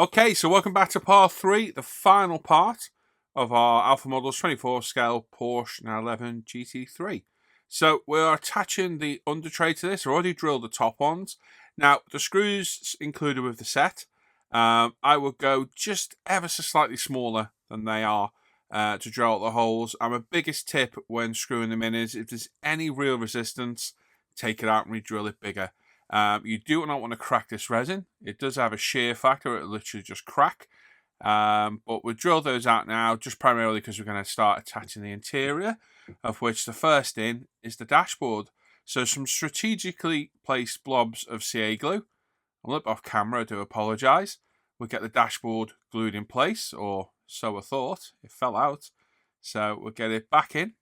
Okay, so welcome back to part 3, the final part of our Alpha Models 24 scale Porsche 911 GT3. So we're attaching the under tray to this. I've already drilled the top ones. Now, the screws included with the set, I will go just ever so slightly smaller than they are to drill out the holes. And my biggest tip when screwing them in is if there's any real resistance, take it out and re-drill it bigger. You do not want to crack this resin. It does have a shear factor. It'll literally just crack. But we'll drill those out now, just primarily because we're going to start attaching the interior, of which the first in is the dashboard. So some strategically placed blobs of CA glue. I'll look off camera, I do apologise. We'll get the dashboard glued in place, or so I thought. It fell out. So we'll get it back in.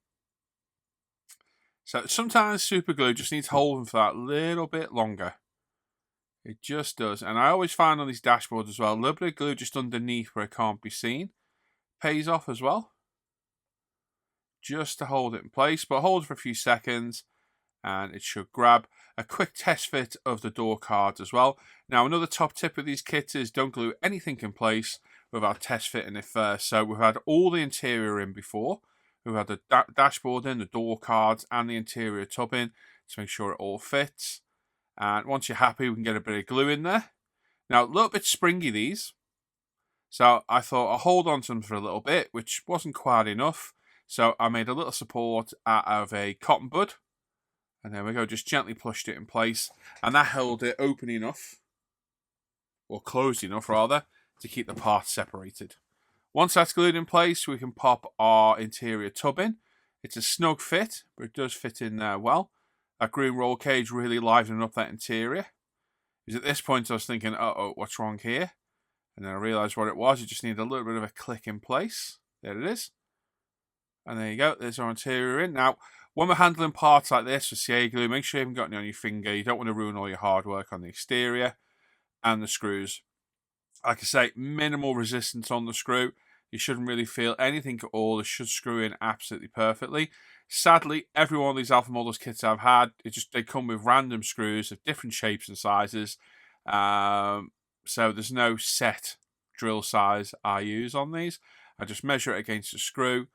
So sometimes super glue just needs holding for that little bit longer. It just does. And I always find on these dashboards as well, a little bit of glue just underneath where it can't be seen pays off as well. Just to hold it in place, but hold for a few seconds and it should grab. A quick test fit of the door cards as well. Now another top tip with these kits is don't glue anything in place without test fitting it first. So we've had all the interior in before. We've had the dashboard in, the door cards, and the interior tub in to make sure it all fits. And once you're happy, we can get a bit of glue in there. Now, a little bit springy, these. So I thought I'll hold on to them for a little bit, which wasn't quite enough. So I made a little support out of a cotton bud. And there we go, just gently pushed it in place. And that held it open enough, or closed enough rather, to keep the parts separated. Once that's glued in place, we can pop our interior tub in. It's a snug fit, but it does fit in there well. That green roll cage really livening up that interior. Because at this point I was thinking, uh-oh, what's wrong here? And then I realised what it was. It just needed a little bit of a click in place. There it is. And there you go, there's our interior in. Now, when we're handling parts like this with CA glue, make sure you haven't got any on your finger. You don't want to ruin all your hard work on the exterior and the screws. Like I say, minimal resistance on the screw. You shouldn't really feel anything at all. It should screw in absolutely perfectly. Sadly, every one of these Alpha Models kits I've had, they come with random screws of different shapes and sizes. So there's no set drill size I use on these. I just measure it against the screw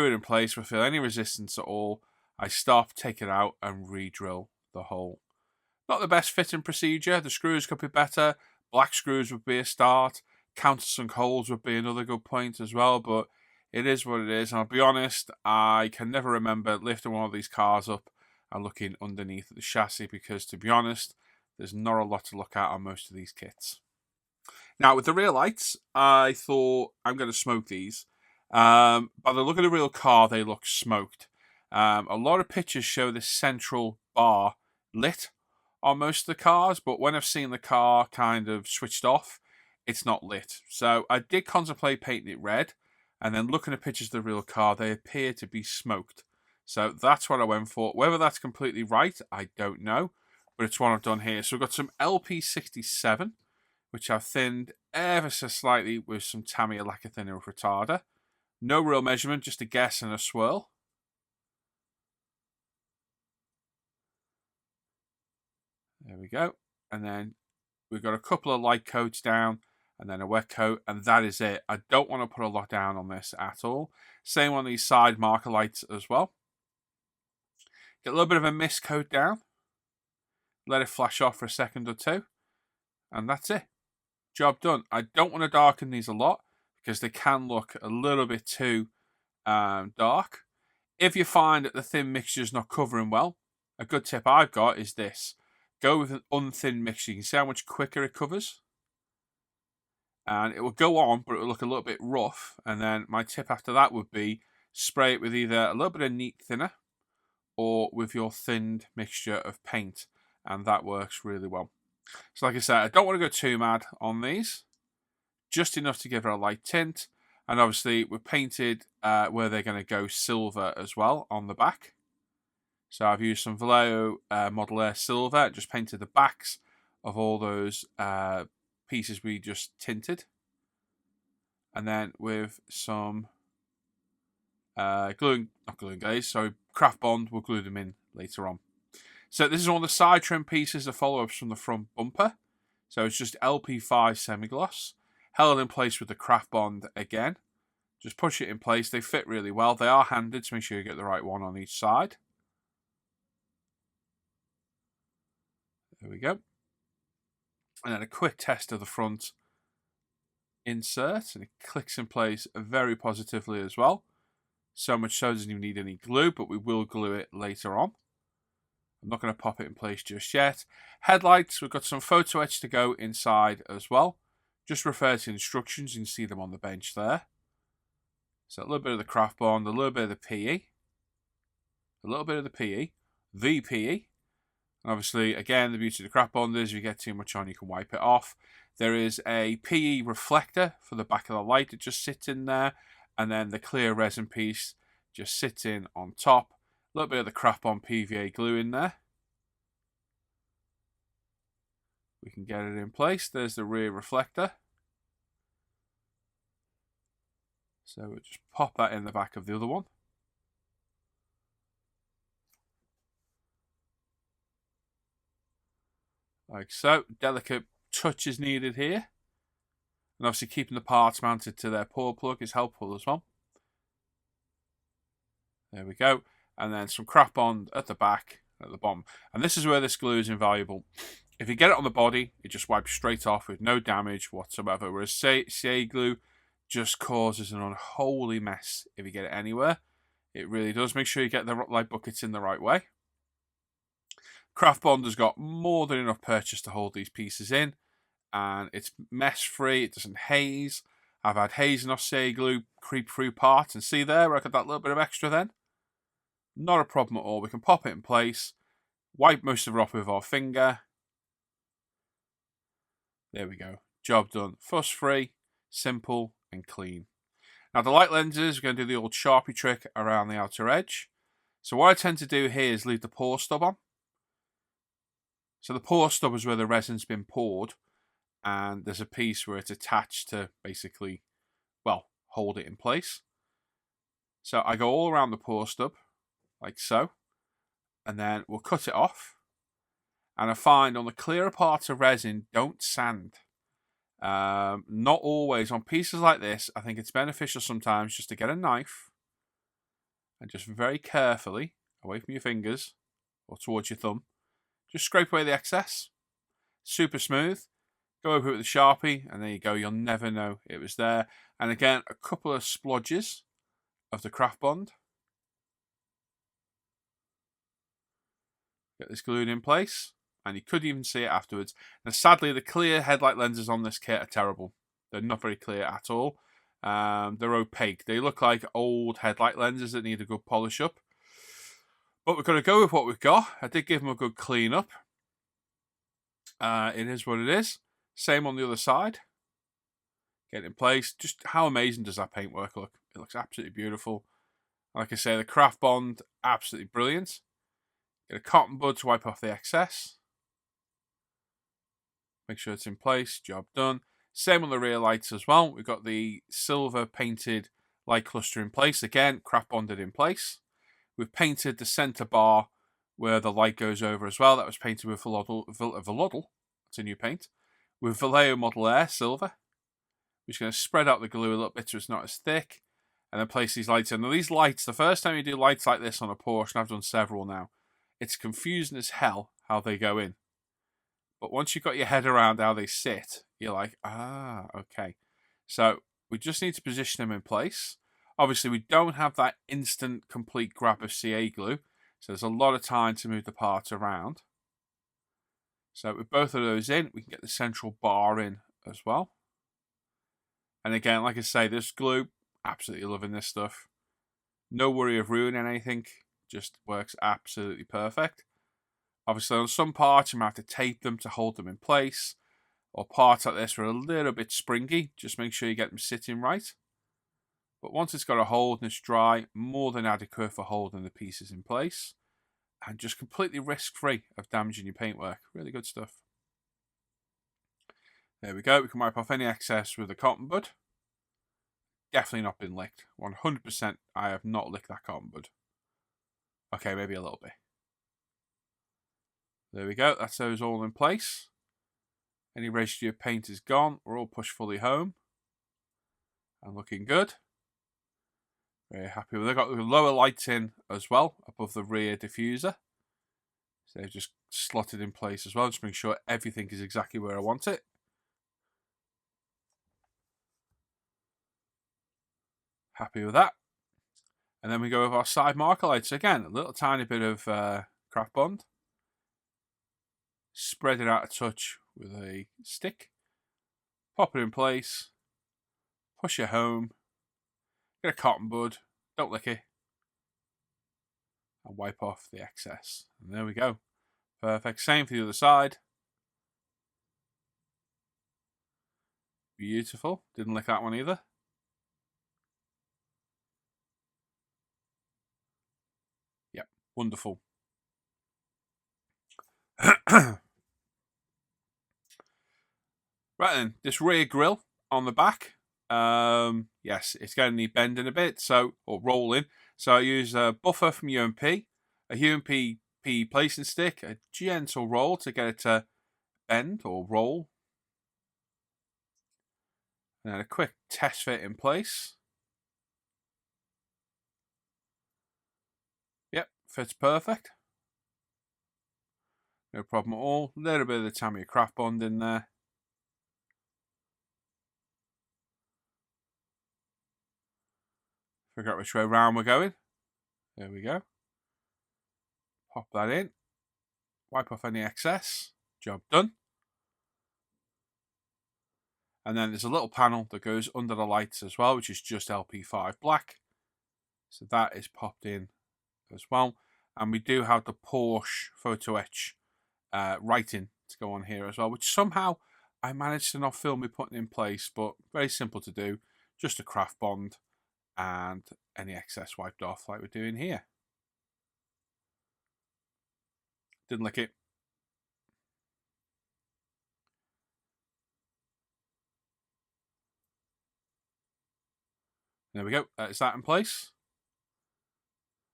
it in place. If I feel any resistance at all, I stop, take it out, and re-drill the hole. Not the best fitting procedure. The screws could be better. Black screws would be a start. Countersunk holes would be another good point as well, but it is what it is. And I'll be honest, I can never remember lifting one of these cars up and looking underneath the chassis because, to be honest, there's not a lot to look at on most of these kits. Now, with the rear lights, I thought I'm going to smoke these. By the look of the real car, they look smoked. A lot of pictures show this central bar lit on most of the cars, but when I've seen the car kind of switched off, it's not lit. So I did contemplate painting it red, and then looking at pictures of the real car, they appear to be smoked. So that's what I went for. Whether that's completely right, I don't know, but it's what I've done here. So we've got some LP67, which I've thinned ever so slightly with some Tamiya lacquer thinner with retarder. No real measurement, just a guess and a swirl. There we go. And then we've got a couple of light coats down and then a wet coat, and that is it. I don't want to put a lot down on this at all. Same on these side marker lights as well. Get a little bit of a mist coat down. Let it flash off for a second or two. And that's it. Job done. I don't want to darken these a lot because they can look a little bit too dark. If you find that the thin mixture is not covering well, a good tip I've got is this. Go with an unthin mixture. You can see how much quicker it covers. And it will go on, but it will look a little bit rough. And then my tip after that would be spray it with either a little bit of neat thinner or with your thinned mixture of paint. And that works really well. So like I said, I don't want to go too mad on these. Just enough to give it a light tint. And obviously we've painted where they're going to go silver as well on the back. So I've used some Vallejo Model Air Silver, just painted the backs of all those pieces we just tinted. And then with some not gluing glaze, so craft bond, we'll glue them in later on. So this is one of the side trim pieces, the follow-ups from the front bumper. So it's just LP5 semi-gloss. held in place with the craft bond again. Just push it in place. They fit really well. They are handed, so make sure you get the right one on each side. There we go. And then a quick test of the front insert, and it clicks in place very positively as well. So much so it doesn't even need any glue, but we will glue it later on. I'm not going to pop it in place just yet. Headlights, we've got some photo etch to go inside as well. Just refer to instructions, you can see them on the bench there. So a little bit of the craft bond, a little bit of the PE, a little bit of the PE, the PE. And obviously, again, the beauty of the craft bond is if you get too much on, you can wipe it off. There is a PE reflector for the back of the light that just sits in there. And then the clear resin piece just sits in on top. A little bit of the craft bond PVA glue in there. We can get it in place. There's the rear reflector. So we'll just pop that in the back of the other one. Like so. Delicate touch is needed here. And obviously keeping the parts mounted to their pour plug is helpful as well. There we go. And then some craft bond at the back, at the bottom. And this is where this glue is invaluable. If you get it on the body, it just wipes straight off with no damage whatsoever. Whereas CA glue just causes an unholy mess if you get it anywhere. It really does. Make sure you get the light buckets in the right way. Craft bond has got more than enough purchase to hold these pieces in. And it's mess free, it doesn't haze. I've had hazing off CA glue creep through parts, and see there, I got that little bit of extra then. Not a problem at all. We can pop it in place, wipe most of it off with our finger. There we go. Job done. Fuss free, simple and clean. Now the light lenses, we're going to do the old Sharpie trick around the outer edge. So what I tend to do here is leave the pour stub on. So the pour stub is where the resin's been poured. And there's a piece where it's attached to basically, well, hold it in place. So I go all around the pour stub, like so. And then we'll cut it off. And I find on the clearer parts of resin, don't sand. Not always. On pieces like this, I think it's beneficial sometimes just to get a knife. And just very carefully, away from your fingers, or towards your thumb, just scrape away the excess. Super smooth. Go over it with a Sharpie, and there you go. You'll never know it was there. And again, a couple of splodges of the craft bond. Get this glued in place, and you could even see it afterwards. Now, sadly, the clear headlight lenses on this kit are terrible. They're not very clear at all. They're opaque. They look like old headlight lenses that need a good polish up. But we're going to go with what we've got. I did give them a good clean up. It is what it is. Same on the other side. Get it in place. Just how amazing does that paintwork look? It looks absolutely beautiful. Like I say, the craft bond, absolutely brilliant. Get a cotton bud to wipe off the excess. Make sure it's in place. Job done. Same on the rear lights as well. We've got the silver painted light cluster in place. Again, craft bonded in place. We've painted the center bar where the light goes over as well. That was painted with Velodal. It's a new paint. With Vallejo Model Air silver. We're just going to spread out the glue a little bit so it's not as thick. And then place these lights in. Now these lights, the first time you do lights like this on a Porsche, and I've done several now, it's confusing as hell how they go in. But once you've got your head around how they sit, you're like, ah, okay. So we just need to position them in place. Obviously, we don't have that instant complete grab of CA glue. So there's a lot of time to move the parts around. So with both of those in, we can get the central bar in as well. And again, like I say, this glue, absolutely loving this stuff. No worry of ruining anything. Just works absolutely perfect. Obviously, on some parts, you might have to tape them to hold them in place. Or parts like this are a little bit springy. Just make sure you get them sitting right. But once it's got a hold and it's dry, more than adequate for holding the pieces in place. And just completely risk-free of damaging your paintwork. Really good stuff. There we go. We can wipe off any excess with a cotton bud. Definitely not been licked. 100% I have not licked that cotton bud. Okay, maybe a little bit. There we go. That's those all in place. Any residue of paint is gone. We're all pushed fully home. and looking good. Very happy with it. I've got the lower lights in as well above the rear diffuser. So they've just slotted in place as well. Just make sure everything is exactly where I want it. Happy with that. And then we go with our side marker lights. Again, a little tiny bit of craft bond. Spread it out a touch with a stick. Pop it in place. Push it home. Get a cotton bud. Don't lick it. And wipe off the excess. And there we go. Perfect. Same for the other side. Beautiful. Didn't lick that one either. Yep. Wonderful. Right then, this rear grille on the back, yes, it's going to need bending a bit, or rolling. So I use a buffer from UMP, a UMP placing stick, a gentle roll to get it to bend or roll, and then a quick test fit in place. Yep, fits perfect. No problem at all. A little bit of the Tamiya craft bond in there. Figure out which way round we're going. There we go. Pop that in. Wipe off any excess. Job done. And then there's a little panel that goes under the lights as well, which is just LP5 black. So that is popped in as well. And we do have the Porsche photo etch writing to go on here as well, which somehow I managed to not film me putting in place, but very simple to do. Just a craft bond and any excess wiped off like we're doing here. Didn't lick it. There we go. Is that in place?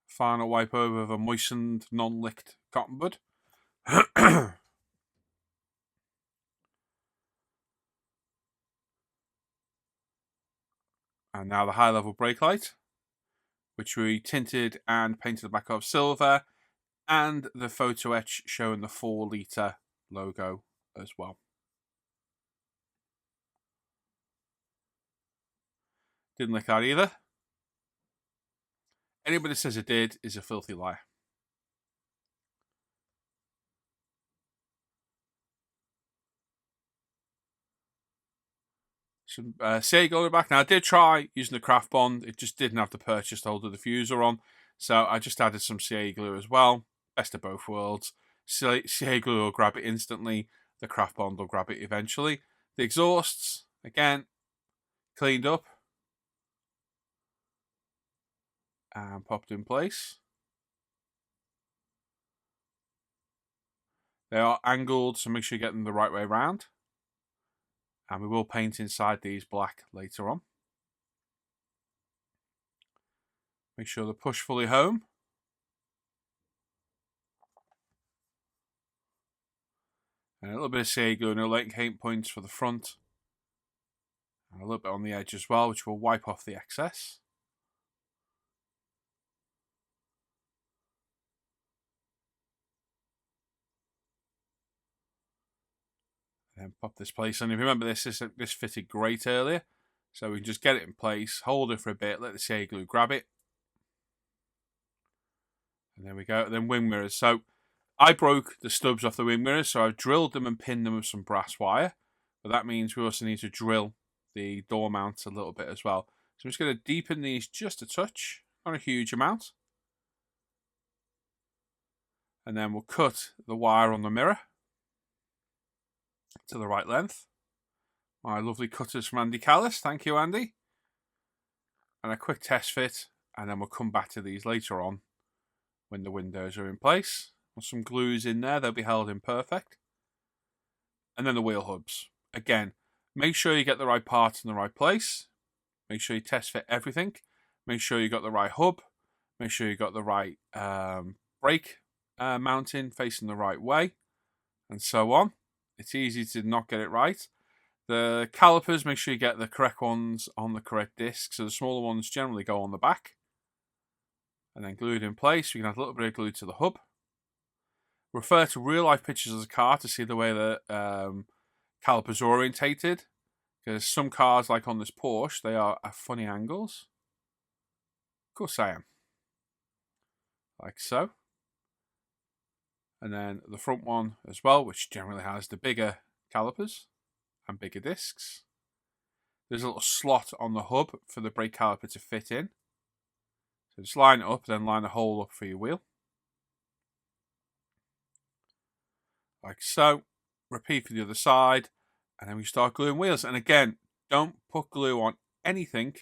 Final wipe over of a moistened, non-licked cotton bud. And now the high-level brake light, which we tinted and painted the back of silver, and the photo etch showing the 4-litre logo as well. Didn't lick that either. Anybody that says it did is a filthy liar. Some CA on the back. Now, I did try using the craft bond. It just didn't have the purchased holder diffuser on. So I just added some CA glue as well. Best of both worlds. CA glue will grab it instantly. The craft bond will grab it eventually. The exhausts, again, cleaned up. And popped in place. They are angled, so make sure you get them the right way around. And we will paint inside these black later on. Make sure they're pushed fully home. And a little bit of CA glue, no latent paint points for the front. And a little bit on the edge as well, which will wipe off the excess. And pop this place on. If you remember this fitted great earlier. So we can just get it in place, hold it for a bit, let the CA glue grab it. And there we go. Then wing mirrors. So I broke the stubs off the wing mirrors, so I've drilled them and pinned them with some brass wire. But that means we also need to drill the door mounts a little bit as well. So I'm just going to deepen these just a touch, not a huge amount. And then we'll cut the wire on the mirror to the right length. My lovely cutters from Andy Callis. Thank you, Andy. And a quick test fit, and then we'll come back to these later on when the windows are in place. With some glues in there, they'll be held in perfect. And then the wheel hubs. Again, make sure you get the right parts in the right place. Make sure you test fit everything. Make sure you got the right hub. Make sure you got the right brake mounting facing the right way, and so on. It's easy to not get it right. The calipers, make sure you get the correct ones on the correct disc. So the smaller ones generally go on the back. And then glued in place. You can add a little bit of glue to the hub. Refer to real-life pictures of the car to see the way the calipers are orientated. Because some cars, like on this Porsche, they are at funny angles. Of course I am. Like so. And then the front one as well, which generally has the bigger calipers and bigger discs. There's a little slot on the hub for the brake caliper to fit in. So just line it up, then line a hole up for your wheel. Like so. Repeat for the other side. And then we start gluing wheels. And again, don't put glue on anything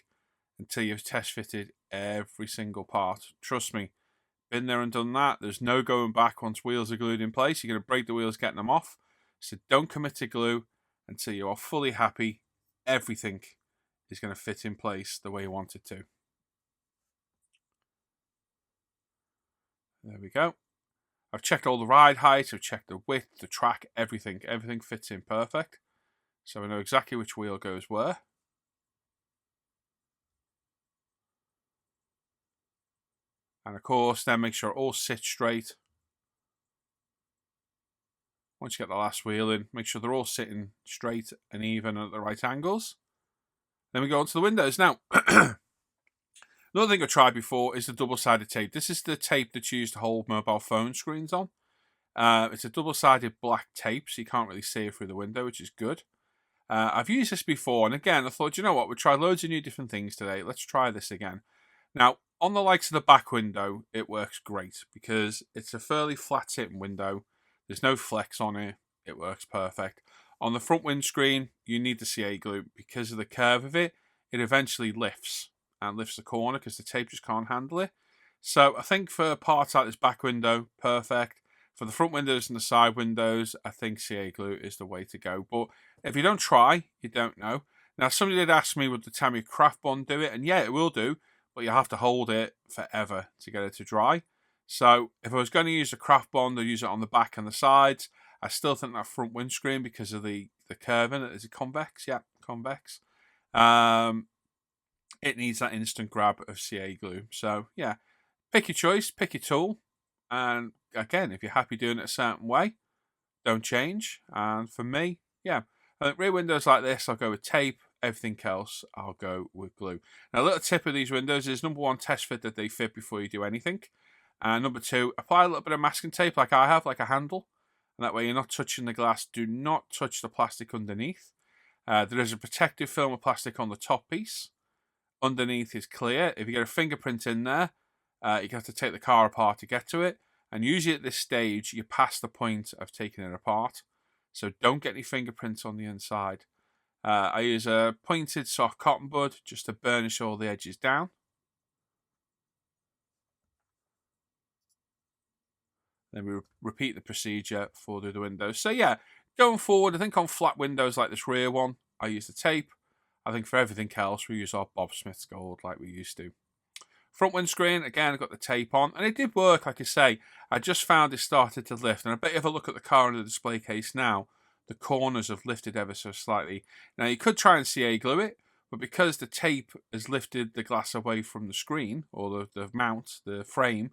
until you've test fitted every single part. Trust me, been there and done that. There's no going back once wheels are glued in place. You're going to break the wheels getting them off. So don't commit to glue until you are fully happy everything is going to fit in place the way you want it to. There we go. I've checked all the ride height, I've checked the width, the track, everything. Everything fits in perfect. So I know exactly which wheel goes where. And of course, then make sure it all sits straight. Once you get the last wheel in, make sure they're all sitting straight and even at the right angles. Then we go on to the windows. Now, another thing I've tried before is the double-sided tape. This is the tape that's used to hold mobile phone screens on. It's a double-sided black tape, so you can't really see it through the window, which is good. I've used this before, and again, I thought, you know what, we'll try loads of new different things today. Let's try this again. Now, on the likes of the back window, it works great because it's a fairly flat-sitting window. There's no flex on it. It works perfect. On the front windscreen, you need the CA glue because of the curve of it. It eventually lifts and lifts the corner because the tape just can't handle it. So I think for parts like this back window, perfect. For the front windows and the side windows, I think CA glue is the way to go. But if you don't try, you don't know. Now, somebody did ask me, would the Tamiya Craft Bond do it? And yeah, it will do, but you have to hold it forever to get it to dry. So if I was going to use a Craft Bond, I'd use it on the back and the sides. I still think that front windscreen, because of the curving, is it convex? Yeah, convex. It needs that instant grab of CA glue. So yeah, pick your choice, pick your tool. And again, if you're happy doing it a certain way, don't change. And for me, yeah, rear windows like this, I'll go with tape. Everything else, I'll go with glue. Now, a little tip of these windows is, number one, test fit that they fit before you do anything. And number two, apply a little bit of masking tape like I have, like a handle. And that way you're not touching the glass. Do not touch the plastic underneath. There is a protective film of plastic on the top piece. Underneath is clear. If you get a fingerprint in there, you have to take the car apart to get to it. And usually at this stage, you're past the point of taking it apart. So don't get any fingerprints on the inside. I use a pointed soft cotton bud just to burnish all the edges down. Then we repeat the procedure for the other windows. So yeah, going forward, I think on flat windows like this rear one, I use the tape. I think for everything else, we use our Bob Smith's Gold like we used to. Front windscreen, again, I got the tape on, and it did work, like I say. I just found it started to lift, and I bet if I look at the car in the display case now, the corners have lifted ever so slightly. Now, you could try and CA glue it, but because the tape has lifted the glass away from the screen, or the mount, the frame,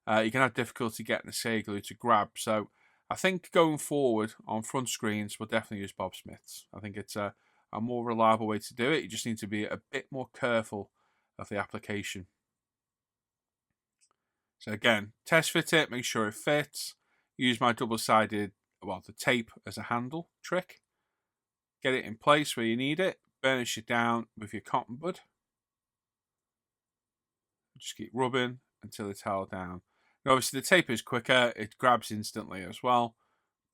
you can have difficulty getting the CA glue to grab. So I think going forward on front screens, we'll definitely use Bob Smith's. I think it's a more reliable way to do it. You just need to be a bit more careful of the application. So again, test fit it, make sure it fits. Use my double-sided, the tape as a handle trick. Get it in place where you need it. Burnish it down with your cotton bud. Just keep rubbing until it's held down. Now, obviously, the tape is quicker. It grabs instantly as well.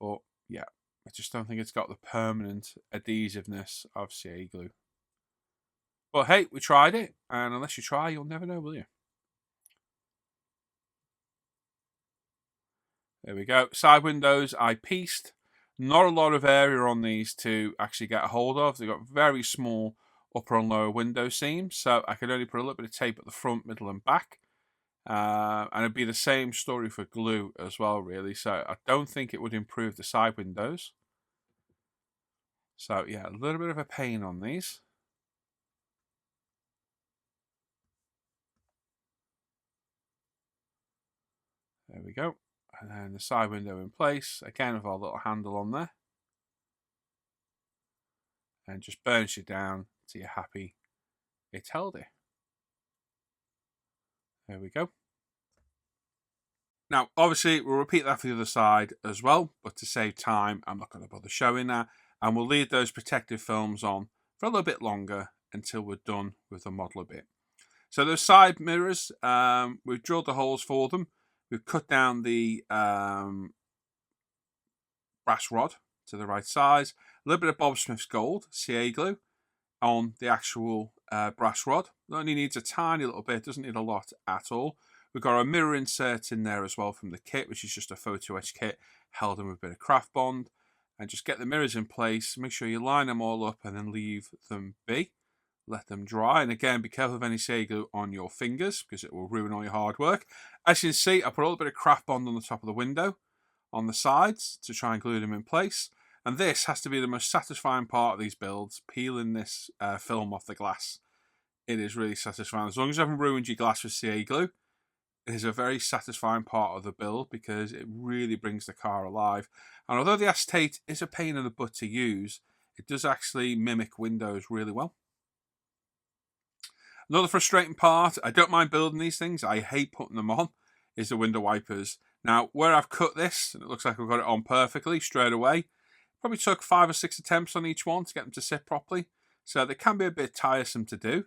But yeah, I just don't think it's got the permanent adhesiveness of CA glue. But hey, we tried it. And unless you try, you'll never know, will you? There we go. Side windows, I pieced. Not a lot of area on these to actually get a hold of. They've got very small upper and lower window seams, so I could only put a little bit of tape at the front, middle, and back. And it'd be the same story for glue as well, really. So I don't think it would improve the side windows. So yeah, a little bit of a pain on these. There we go. And then the side window in place, again with our little handle on there. And just burns you down till you're happy it's held it. There we go. Now, obviously, we'll repeat that for the other side as well, but to save time, I'm not going to bother showing that. And we'll leave those protective films on for a little bit longer until we're done with the model a bit. So those side mirrors, we've drilled the holes for them. We've cut down the brass rod to the right size. A little bit of Bob Smith's Gold, CA glue, on the actual brass rod. It only needs a tiny little bit, doesn't need a lot at all. We've got a mirror insert in there as well from the kit, which is just a photo etch kit held in with a bit of craft bond. And just get the mirrors in place, make sure you line them all up and then leave them be. Let them dry. And again, be careful of any CA glue on your fingers because it will ruin all your hard work. As you can see, I put a little bit of craft bond on the top of the window on the sides to try and glue them in place. And this has to be the most satisfying part of these builds, peeling this film off the glass. It is really satisfying. As long as you haven't ruined your glass with CA glue, it is a very satisfying part of the build because it really brings the car alive. And although the acetate is a pain in the butt to use, it does actually mimic windows really well. Another frustrating part, I don't mind building these things, I hate putting them on, is the window wipers. Now, where I've cut this, and it looks like I've got it on perfectly straight away, probably took 5 or 6 attempts on each one to get them to sit properly. So they can be a bit tiresome to do,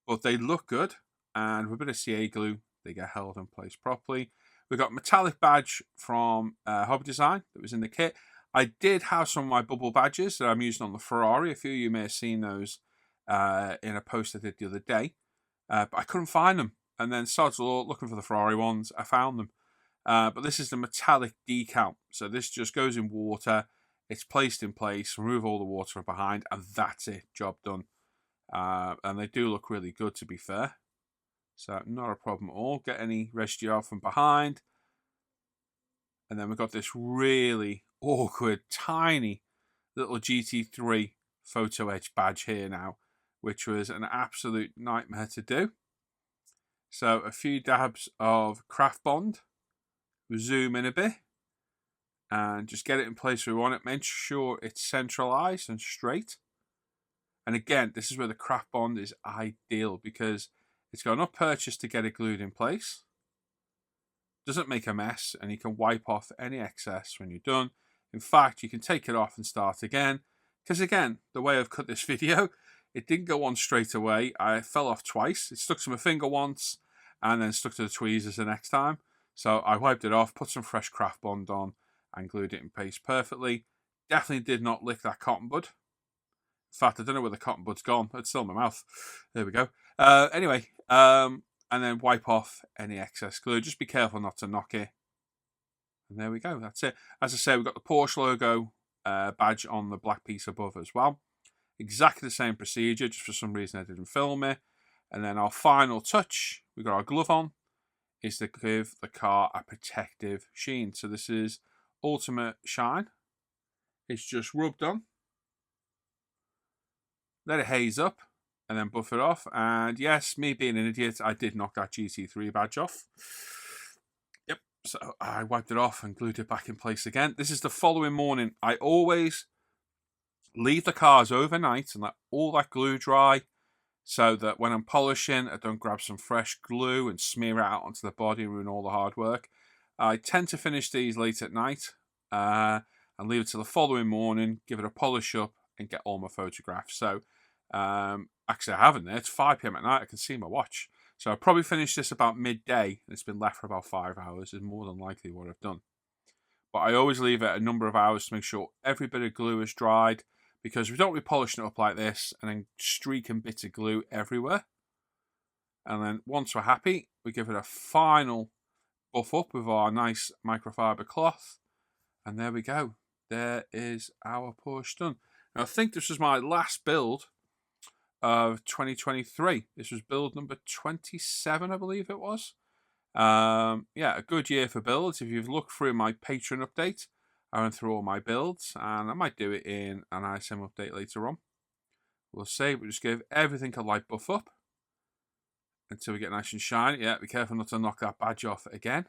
but they look good. And with a bit of CA glue, they get held in place properly. We've got metallic badge from Hobby Design that was in the kit. I did have some of my bubble badges that I'm using on the Ferrari. A few of you may have seen those in a post I did the other day. But I couldn't find them. And then started looking for the Ferrari ones. I found them. But this is the metallic decal. So this just goes in water. It's placed in place. Remove all the water from behind. And that's it. Job done. And they do look really good, to be fair. So not a problem at all. Get any residue off from behind. And then we've got this really awkward, tiny little GT3 photo etch badge here now, which was an absolute nightmare to do. So a few dabs of craft bond. We'll zoom in a bit and just get it in place where we want it. Make sure it's centralized and straight. And again, this is where the craft bond is ideal because it's got enough purchase to get it glued in place. Doesn't make a mess, and you can wipe off any excess when you're done. In fact, you can take it off and start again. Because again, the way I've cut this video, it didn't go on straight away. I fell off twice. It stuck to my finger once and then stuck to the tweezers the next time. So I wiped it off, put some fresh craft bond on and glued it in place perfectly. Definitely did not lick that cotton bud. In fact, I don't know where the cotton bud's gone. It's still in my mouth. There we go. Anyway, and then wipe off any excess glue. Just be careful not to knock it. And there we go. That's it. As I say, we've got the Porsche logo badge on the black piece above as well. Exactly the same procedure. Just for some reason I didn't film it. And then our final touch, we've got our glove on, is to give the car a protective sheen. So this is Ultimate Shine. It's just rubbed on. Let it haze up and then buff it off. And yes, me being an idiot, I did knock that GT3 badge off. Yep, so I wiped it off and glued it back in place again. This is the following morning. I always leave the cars overnight and let all that glue dry so that when I'm polishing, I don't grab some fresh glue and smear it out onto the body and ruin all the hard work. I tend to finish these late at night and leave it till the following morning, give it a polish up and get all my photographs. So actually I haven't there. It's 5 p.m. at night. I can see my watch. So I'll probably finish this about midday. And it's been left for about 5 hours is more than likely what I've done. But I always leave it a number of hours to make sure every bit of glue is dried because we don't be polishing it up like this and then streaking bits of glue everywhere. And then once we're happy, we give it a final buff up with our nice microfiber cloth. And there we go. There is our Porsche done. Now, I think this was my last build of 2023. This was build number 27, I believe it was. Yeah, a good year for builds. If you've looked through my Patreon update, I went through all my builds, and I might do it in an ISM update later on. We'll see. We'll just give everything a light buff up until we get nice and shiny. Yeah, be careful not to knock that badge off again.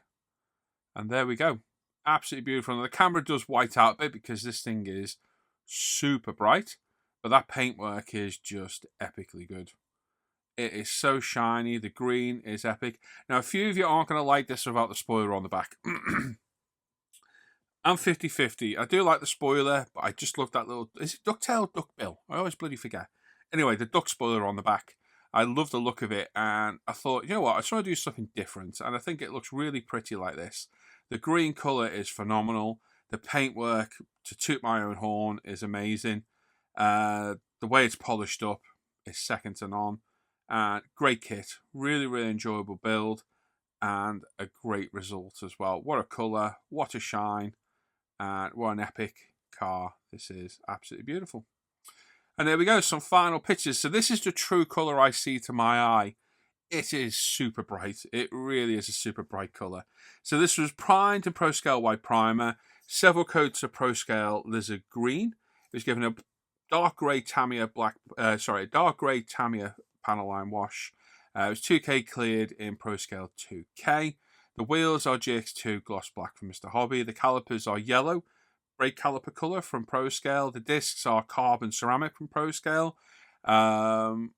And there we go. Absolutely beautiful. And the camera does white out a bit because this thing is super bright, but that paintwork is just epically good. It is so shiny. The green is epic. Now, a few of you aren't going to like this without the spoiler on the back. I'm 50-50. I do like the spoiler, but I just love that little... Is it ducktail? Duckbill? I always bloody forget. Anyway, the duck spoiler on the back. I love the look of it, and I thought, you know what? I just want to do something different, and I think it looks really pretty like this. The green colour is phenomenal. The paintwork, to toot my own horn, is amazing. The way it's polished up is second to none. Great kit. Really, really enjoyable build, and a great result as well. What a colour. What a shine. And what an epic car this is. Absolutely beautiful. And there we go, some final pictures. So this is the true colour I see to my eye. It is super bright. It really is a super bright colour. So this was primed in Pro Scale White Primer, several coats of Pro Scale Lizard Green. It was given a dark grey Tamiya dark grey Tamiya panel line wash. It was 2K cleared in Pro Scale 2K. The wheels are GX2 gloss black from Mr. Hobby. The calipers are yellow, brake caliper colour from Pro Scale. The discs are carbon ceramic from Pro Scale. The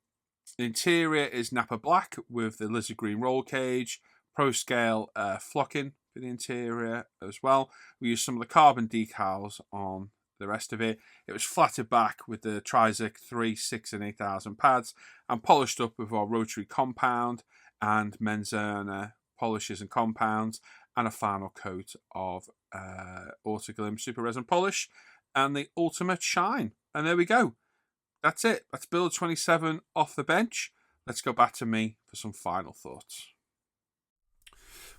interior is Napa black with the lizard green roll cage. Pro Scale flocking for the interior as well. We used some of the carbon decals on the rest of it. It was flatted back with the Trizac 3, 6 and 8,000 pads and polished up with our rotary compound and Menzerner polishes and compounds, and a final coat of Autoglim Super Resin Polish and the ultimate shine. And there we go. That's it. That's build 27 off the bench. Let's go back to me for some final thoughts.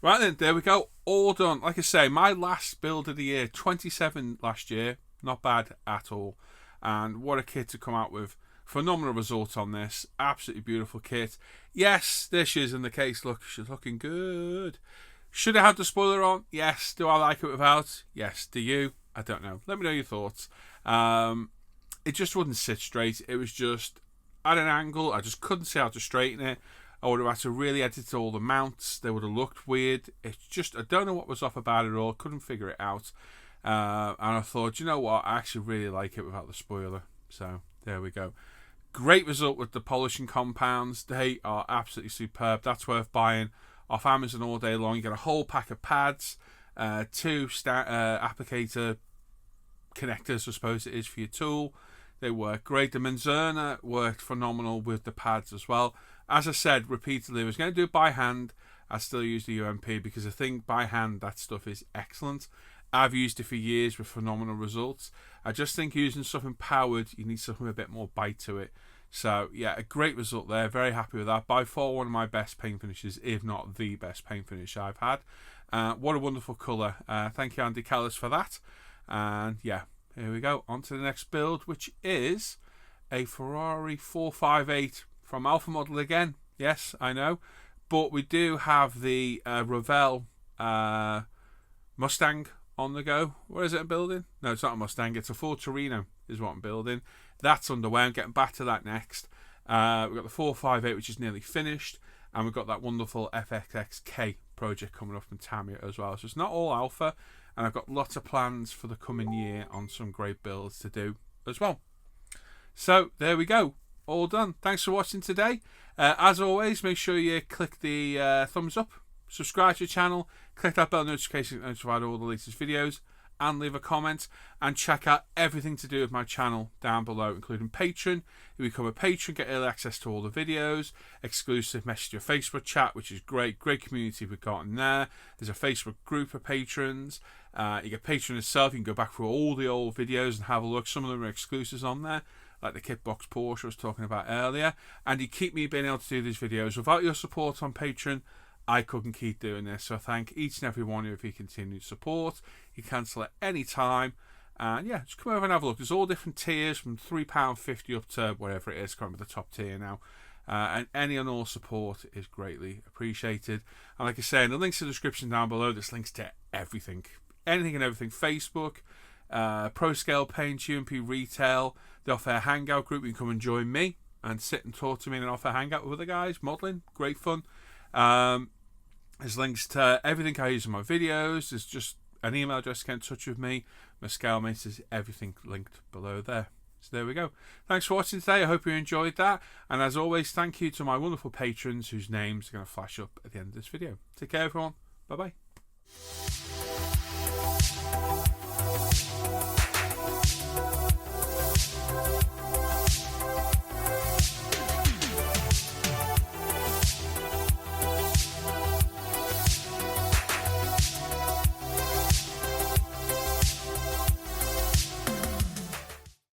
Right then, there we go. All done. Like I say, my last build of the year, 27 last year. Not bad at all. And what a kit to come out with. Phenomenal result on this. Absolutely beautiful kit. Yes, there she is in the case. Look, she's looking good. Should I have the spoiler on? Yes. Do I like it without? Yes. Do you? I don't know. Let me know your thoughts. It just wouldn't sit straight. It was just at an angle. I just couldn't see how to straighten it. I would have had to really edit all the mounts. They would have looked weird. It's just, I don't know what was off about it all. Couldn't figure it out. And I thought, you know what? I actually really like it without the spoiler. So there we go. Great result with the polishing compounds. They are absolutely superb. That's worth buying off Amazon all day long. You get a whole pack of pads, 2 applicator connectors, I suppose it is, for your tool. They work great. The Menzerner worked phenomenal with the pads as well. As I said repeatedly, I was going to do it by hand. I still use the UMP because I think by hand that stuff is excellent. I've used it for years with phenomenal results. I just think using something powered, you need something with a bit more bite to it. So, yeah, a great result there. Very happy with that. By far one of my best paint finishes, if not the best paint finish I've had. What a wonderful colour. Thank you, Andy Callis, for that. And, yeah, here we go. On to the next build, which is a Ferrari 458 from Alpha Model again. Yes, I know. But we do have the Revell Mustang on the go. What is it I'm building? No, it's not a Mustang. It's a Ford Torino is what I'm building. That's underway. I'm getting back to that next. We've got the 458, which is nearly finished. And we've got that wonderful FXXK project coming up from Tamiya as well. So it's not all alpha. And I've got lots of plans for the coming year on some great builds to do as well. So there we go. All done. Thanks for watching today. As always, make sure you click the thumbs up. Subscribe to the channel, click that bell notification to be notified of all the latest videos, and leave a comment, and check out everything to do with my channel down below, including Patreon. If you become a patron, get early access to all the videos, exclusive Messenger Facebook chat, which is great community we've got in there. There's a Facebook group of patrons. You get Patreon itself. You can go back through all the old videos and have a look. Some of them are exclusives on there, like the Kitbox Porsche I was talking about earlier. And you keep me being able to do these videos. Without your support on Patreon, I couldn't keep doing this. So I thank each and every one of you for your continued support. You cancel at any time. And yeah, just come over and have a look. There's all different tiers from £3.50 up to whatever it is. Can't remember the top tier now. And any and all support is greatly appreciated. And like I say, in the links in the description down below, there's links to everything. anything and everything. Facebook, Pro Scale Paint, UMP Retail, the Off-Air Hangout group. You can come and join me and sit and talk to me in an Off-Air Hangout with other guys, modelling. Great fun. There's links to everything I use in my videos. There's just an email address to get in touch with me. My scale mates, is everything linked below there. So there we go. Thanks for watching today. I hope you enjoyed that. And as always, thank you to my wonderful patrons whose names are going to flash up at the end of this video. Take care, everyone. Bye-bye.